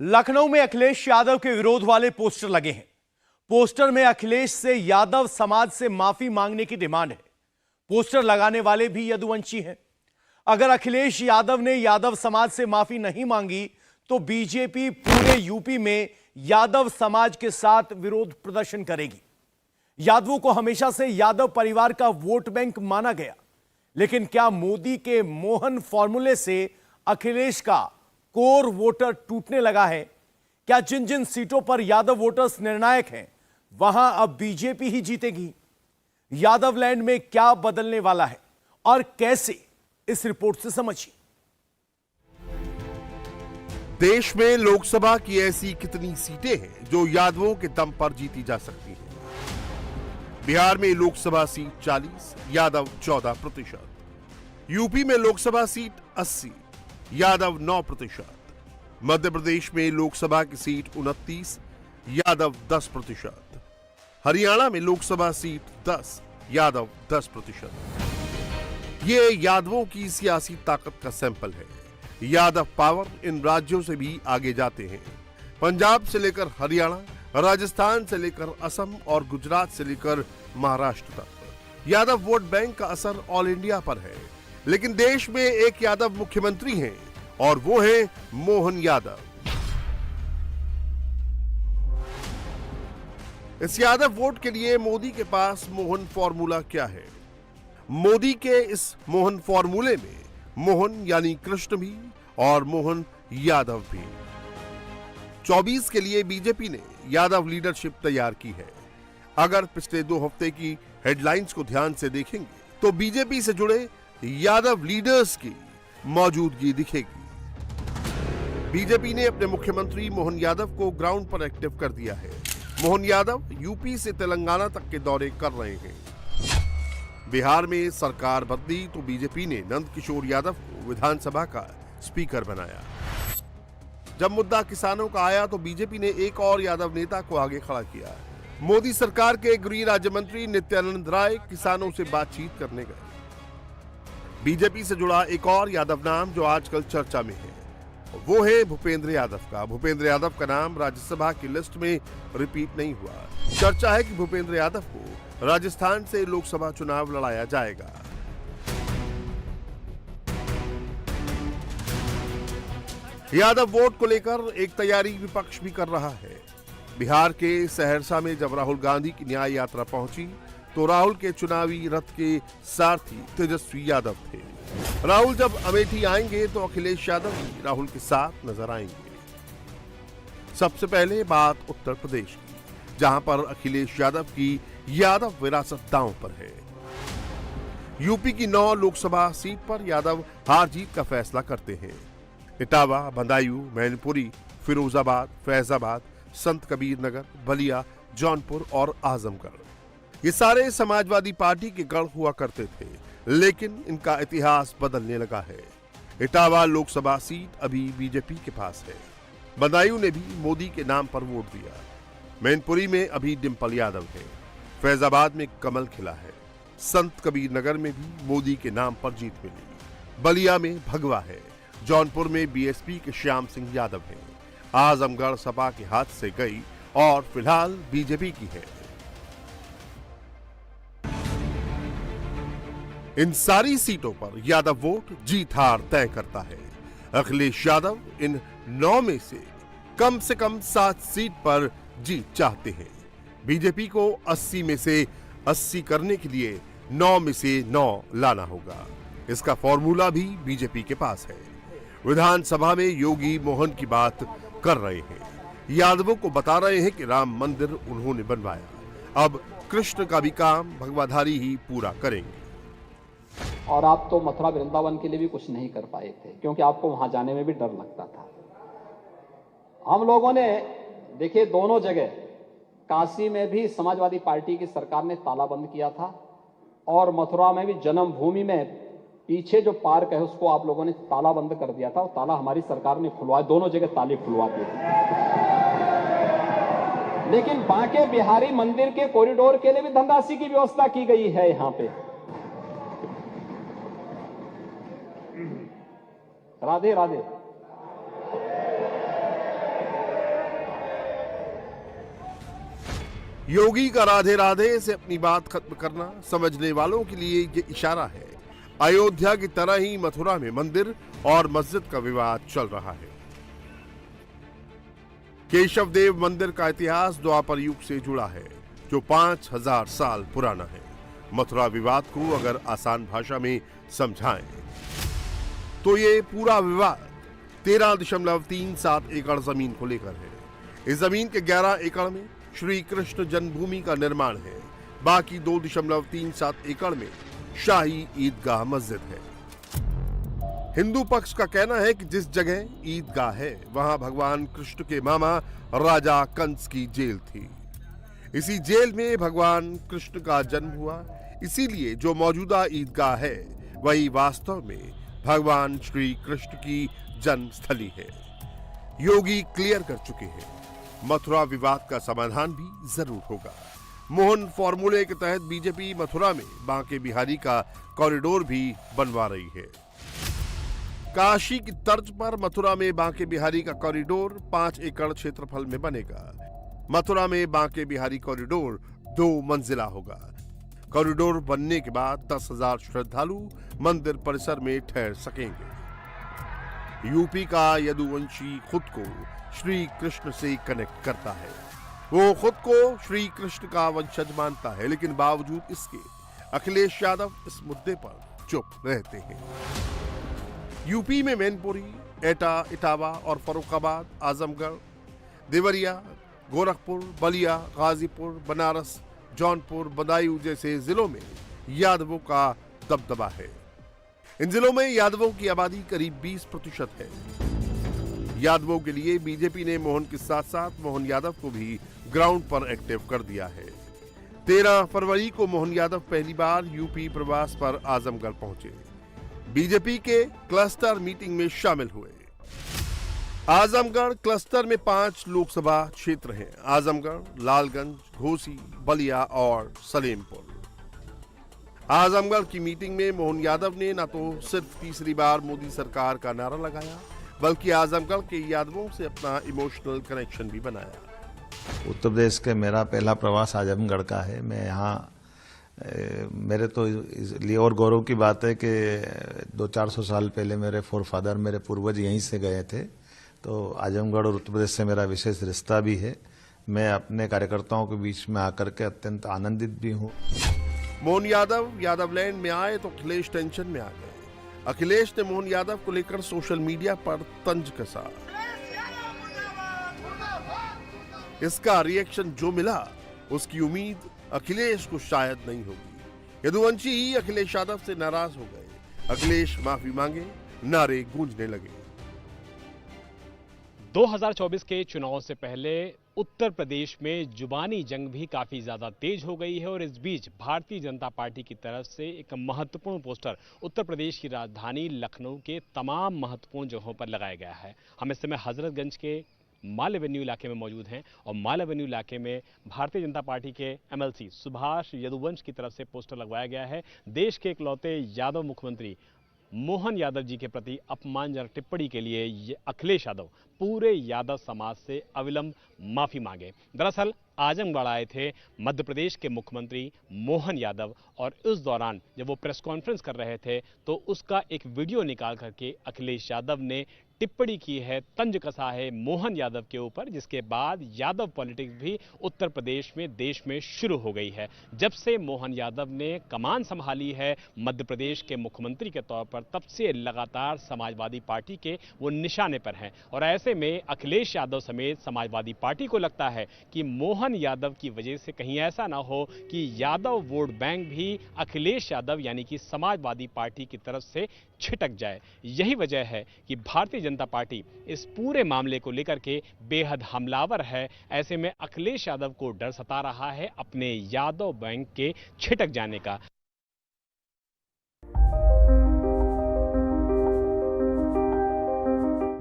लखनऊ में अखिलेश यादव के विरोध वाले पोस्टर लगे हैं। पोस्टर में अखिलेश से यादव समाज से माफी मांगने की डिमांड है। पोस्टर लगाने वाले भी यदुवंशी हैं। अगर अखिलेश यादव ने यादव समाज से माफी नहीं मांगी तो बीजेपी पूरे यूपी में यादव समाज के साथ विरोध प्रदर्शन करेगी। यादवों को हमेशा से यादव परिवार का वोट बैंक माना गया, लेकिन क्या मोदी के मोहन फॉर्मूले से अखिलेश का कोर वोटर टूटने लगा है? क्या जिन जिन सीटों पर यादव वोटर्स निर्णायक हैं वहां अब बीजेपी ही जीतेगी? यादव लैंड में क्या बदलने वाला है और कैसे, इस रिपोर्ट से समझिए। देश में लोकसभा की ऐसी कितनी सीटें हैं जो यादवों के दम पर जीती जा सकती हैं? बिहार में लोकसभा सीट 40, यादव 14%। यूपी में लोकसभा सीट 80, यादव 9%। मध्य प्रदेश में लोकसभा की सीट 29, यादव 10%। हरियाणा में लोकसभा सीट 10, यादव 10%। ये यादवों की सियासी ताकत का सैंपल है। यादव पावर इन राज्यों से भी आगे जाते हैं। पंजाब से लेकर हरियाणा, राजस्थान से लेकर असम और गुजरात से लेकर महाराष्ट्र तक यादव वोट बैंक का असर ऑल इंडिया पर है। लेकिन देश में एक यादव मुख्यमंत्री हैं और वो है मोहन यादव। इस यादव वोट के लिए मोदी के पास मोहन फॉर्मूला क्या है? मोदी के इस मोहन फॉर्मूले में मोहन यानी कृष्ण भी और मोहन यादव भी। 24 के लिए बीजेपी ने यादव लीडरशिप तैयार की है। अगर पिछले 2 हफ्ते की हेडलाइंस को ध्यान से देखेंगे तो बीजेपी से जुड़े यादव लीडर्स की मौजूदगी दिखेगी। बीजेपी ने अपने मुख्यमंत्री मोहन यादव को ग्राउंड पर एक्टिव कर दिया है। मोहन यादव यूपी से तेलंगाना तक के दौरे कर रहे हैं। बिहार में सरकार बदली तो बीजेपी ने नंद किशोर यादव को विधानसभा का स्पीकर बनाया। जब मुद्दा किसानों का आया तो बीजेपी ने एक और यादव नेता को आगे खड़ा किया। मोदी सरकार के गृह राज्य मंत्री नित्यानंद राय किसानों से बातचीत करने गए। बीजेपी से जुड़ा एक और यादव नाम जो आजकल चर्चा में है वो है भूपेंद्र यादव का। भूपेंद्र यादव का नाम राज्यसभा की लिस्ट में रिपीट नहीं हुआ। चर्चा है कि भूपेंद्र यादव को राजस्थान से लोकसभा चुनाव लड़ाया जाएगा। यादव वोट को लेकर एक तैयारी विपक्ष भी कर रहा है। बिहार के सहरसा में जब राहुल गांधी की न्याय यात्रा पहुंची तो राहुल के चुनावी रथ के सारथी तेजस्वी यादव थे। राहुल जब अमेठी आएंगे तो अखिलेश यादव भी राहुल के साथ नजर आएंगे। सबसे पहले बात उत्तर प्रदेश की, जहां पर अखिलेश यादव की यादव विरासत दांव पर है। यूपी की 9 लोकसभा सीट पर यादव हार जीत का फैसला करते हैं। इटावा, बदायूं, मैनपुरी, फिरोजाबाद, फैजाबाद, संत कबीर नगर, बलिया, जौनपुर और आजमगढ़ ये सारे समाजवादी पार्टी के गढ़ हुआ करते थे, लेकिन इनका इतिहास बदलने लगा है। इटावा लोकसभा सीट अभी बीजेपी के पास है। बदायूं ने भी मोदी के नाम पर वोट दिया। मैनपुरी में अभी डिंपल यादव है। फैजाबाद में कमल खिला है। संत कबीर नगर में भी मोदी के नाम पर जीत मिली। बलिया में भगवा है। जौनपुर में बीएसपी के श्याम सिंह यादव हैं। आजमगढ़ सपा के हाथ से गई और फिलहाल बीजेपी की है। इन सारी सीटों पर यादव वोट जीत हार तय करता है। अखिलेश यादव इन 9 में से कम 7 सीट पर जीत चाहते हैं। बीजेपी को 80 में से 80 करने के लिए 9 में से 9 लाना होगा। इसका फॉर्मूला भी बीजेपी के पास है। विधानसभा में योगी मोहन की बात कर रहे हैं। यादवों को बता रहे हैं कि राम मंदिर उन्होंने बनवाया, अब कृष्ण का भी काम भगवाधारी ही पूरा करेंगे। और आप तो मथुरा वृंदावन के लिए भी कुछ नहीं कर पाए थे, क्योंकि आपको वहां जाने में भी डर लगता था। हम लोगों ने देखिए दोनों जगह, काशी में भी समाजवादी पार्टी की सरकार ने ताला बंद किया था और मथुरा में भी जन्मभूमि में पीछे जो पार्क है उसको आप लोगों ने ताला बंद कर दिया था और ताला हमारी सरकार ने खुलवाया। दोनों जगह ताले खुलवा दिए। लेकिन बांके बिहारी मंदिर के कॉरिडोर के लिए भी धनराशि की व्यवस्था की गई है। यहां पे राधे राधे। योगी का राधे राधे से अपनी बात खत्म करना समझने वालों के लिए ये इशारा है। अयोध्या की तरह ही मथुरा में मंदिर और मस्जिद का विवाद चल रहा है। केशव देव मंदिर का इतिहास द्वापर युग से जुड़ा है, जो 5000 साल पुराना है। मथुरा विवाद को अगर आसान भाषा में समझाएं तो ये पूरा विवाद 13.37 एकड़ जमीन को लेकर है। इस जमीन के 11 एकड़ में श्री कृष्ण जन्मभूमि का निर्माण है। बाकी 2.37 एकड़ में शाही ईदगाह मस्जिद है। हिंदू पक्ष का कहना है कि जिस जगह ईदगाह है वहां भगवान कृष्ण के मामा राजा कंस की जेल थी। इसी जेल में भगवान कृष्ण का जन्म हुआ, इसीलिए जो मौजूदा ईदगाह है वही वास्तव में भगवान श्री कृष्ण की जन्म स्थली है। योगी क्लियर कर चुके हैं, मथुरा विवाद का समाधान भी जरूर होगा। मोहन फॉर्मूले के तहत बीजेपी मथुरा में बांके बिहारी का कॉरिडोर भी बनवा रही है। काशी की तर्ज पर मथुरा में बांके बिहारी का कॉरिडोर 5 एकड़ क्षेत्रफल में बनेगा। मथुरा में बांके बिहारी कॉरिडोर 2 मंजिला होगा। कॉरिडोर बनने के बाद 10,000 श्रद्धालु मंदिर परिसर में ठहर सकेंगे। यूपी का यदुवंशी खुद को श्री कृष्ण से कनेक्ट करता है। वो खुद को श्री कृष्ण का वंशज मानता है, लेकिन बावजूद इसके अखिलेश यादव इस मुद्दे पर चुप रहते हैं। यूपी में मैनपुरी, एटा, इटावा और फरुखाबाद, आजमगढ़, देवरिया, गोरखपुर, बलिया, गाजीपुर, बनारस, जौनपुर, बदायूं जैसे जिलों में यादवों का दबदबा है। इन जिलों में यादवों की आबादी करीब 20% है। यादवों के लिए बीजेपी ने मोहन के साथ साथ मोहन यादव को भी ग्राउंड पर एक्टिव कर दिया है। 13 फरवरी को मोहन यादव पहली बार यूपी प्रवास पर आजमगढ़ पहुंचे। बीजेपी के क्लस्टर मीटिंग में शामिल हुए। आजमगढ़ क्लस्टर में 5 लोकसभा क्षेत्र हैं: आजमगढ़, लालगंज, घोसी, बलिया और सलेमपुर। आजमगढ़ की मीटिंग में मोहन यादव ने न तो सिर्फ तीसरी बार मोदी सरकार का नारा लगाया, बल्कि आजमगढ़ के यादवों से अपना इमोशनल कनेक्शन भी बनाया। उत्तर प्रदेश के मेरा पहला प्रवास आजमगढ़ का है। मैं यहाँ मेरे तो इसलिए और गौरव की बात है कि 200-400 साल पहले मेरे फोरफादर, मेरे पूर्वज यहीं से गए थे, तो आजमगढ़ और उत्तर प्रदेश से मेरा विशेष रिश्ता भी है। मैं अपने कार्यकर्ताओं के बीच में आकर के अत्यंत आनंदित भी हूँ। मोहन यादव यादवलैंड में आए तो अखिलेश टेंशन में आ गए। अखिलेश ने मोहन यादव को लेकर सोशल मीडिया पर तंज कसा। इसका रिएक्शन जो मिला उसकी उम्मीद अखिलेश को शायद नहीं होगी। यदुवंशी ही अखिलेश यादव से नाराज हो गए। अखिलेश माफी मांगे, नारे गूंजने लगे। 2024 के चुनाव से पहले उत्तर प्रदेश में जुबानी जंग भी काफी ज्यादा तेज हो गई है और इस बीच भारतीय जनता पार्टी की तरफ से एक महत्वपूर्ण पोस्टर उत्तर प्रदेश की राजधानी लखनऊ के तमाम महत्वपूर्ण जगहों पर लगाया गया है। हम इस समय हजरतगंज के माल एवेन्यू इलाके में मौजूद हैं और माल एवेन्यू इलाके में भारतीय जनता पार्टी के एमएलसी सुभाष यदुवंश की तरफ से पोस्टर लगवाया गया है। देश के इकलौते यादव मुख्यमंत्री मोहन यादव जी के प्रति अपमानजनक टिप्पणी के लिए अखिलेश यादव पूरे यादव समाज से अविलंब माफी मांगे। दरअसल आजमगढ़ आए थे मध्य प्रदेश के मुख्यमंत्री मोहन यादव और उस दौरान जब वो प्रेस कॉन्फ्रेंस कर रहे थे तो उसका एक वीडियो निकाल करके अखिलेश यादव ने टिप्पणी की है, तंज कसा है मोहन यादव के ऊपर, जिसके बाद यादव पॉलिटिक्स भी उत्तर प्रदेश में, देश में शुरू हो गई है। जब से मोहन यादव ने कमान संभाली है मध्य प्रदेश के मुख्यमंत्री के तौर पर, तब से लगातार समाजवादी पार्टी के वो निशाने पर हैं और ऐसे में अखिलेश यादव समेत समाजवादी पार्टी को लगता है कि मोहन यादव की वजह से कहीं ऐसा ना हो कि यादव वोट बैंक भी अखिलेश यादव यानी कि समाजवादी पार्टी की तरफ से छिटक जाए। यही वजह है कि भारतीय जनता पार्टी इस पूरे मामले को लेकर के बेहद हमलावर है। ऐसे में अखिलेश यादव को डर सता रहा है अपने यादव बैंक के छिटक जाने का।